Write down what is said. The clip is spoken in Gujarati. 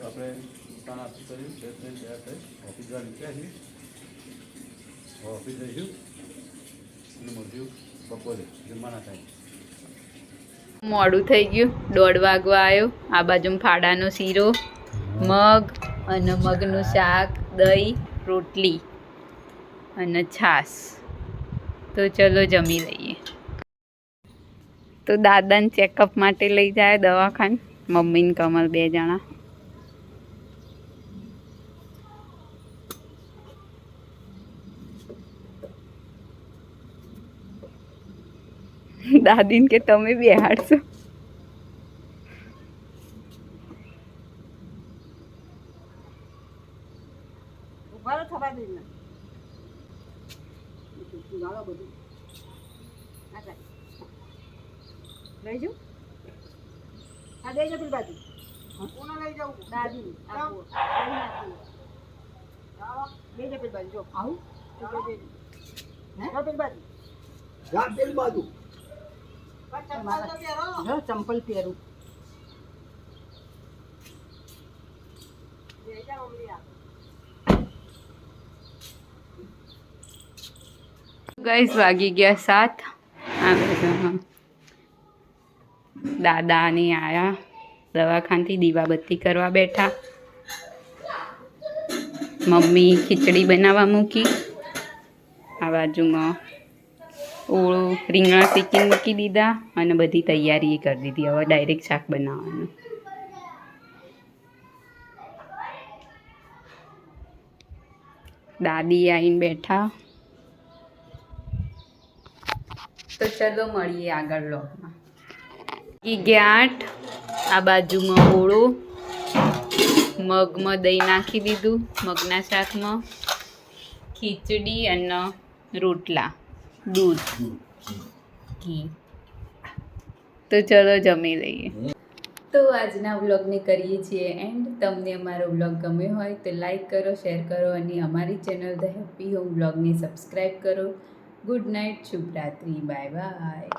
આપણે સ્થાન આપી કર્યું તે તૈયાર થઈ ઓફિસ જવા નીકળ્યા છીએ. ઓફિસ જઈશું અને મળ્યું બપોરે જમવાના ટાઈમ. મોડું થઈ ગયું, 1:30 વાગવા આવ્યો. આ બાજુ ફાડાનો શીરો, મગ અને મગનું શાક, દહીં, રોટલી અને છાશ. તો ચલો જમી લઈએ. તો દાદાને ચેકઅપ માટે લઈ જાય દવાખાને, મમ્મી ને કમલ 2 જણા. દાદીને કે તમે બેહાડશો. લઈ જાઉં? હા લઈ જાઉં પેલી બાજુ. કોને લઈ જાઉં? દાદી. લઈ જાઉં પેલી બાજુ. જો આવું? પેલી બાજુ. જા પેલી બાજુ. ચંપલ પહેરું. ગાઈસ વાગી ગયા 7. દાદા ને આયા દવાખાનથી, દીવાબત્તી કરવા બેઠા. મમ્મી ખીચડી બનાવવા મૂકી. આ બાજુમાં ઓળું રીંગણા શેકીને મૂકી દીધા અને બધી તૈયારી કરી દીધી. હવે ડાયરેક્ટ શાક બનાવવાનું. દાદી આવીને બેઠા. તો ચલો મળીએ આગળ વ્લોગમાં. 8. આ બાજુમાં ઓળું, મગમાં દહીં નાખી દીધું, મગના શાકમાં ખીચડી અને રોટલા, દૂધ, ઘી. તો ચલો જમી લઈએ. તો આજના વ્લોગને કરીએ છીએ એન્ડ. તમને અમારો વ્લોગ ગમ્યો હોય તો લાઈક કરો, શેર કરો અને અમારી ચેનલ ધ હેપી હોમ વ્લોગને સબસ્ક્રાઈબ કરો. ગુડ નાઇટ, શુભરાત્રી, બાય બાય.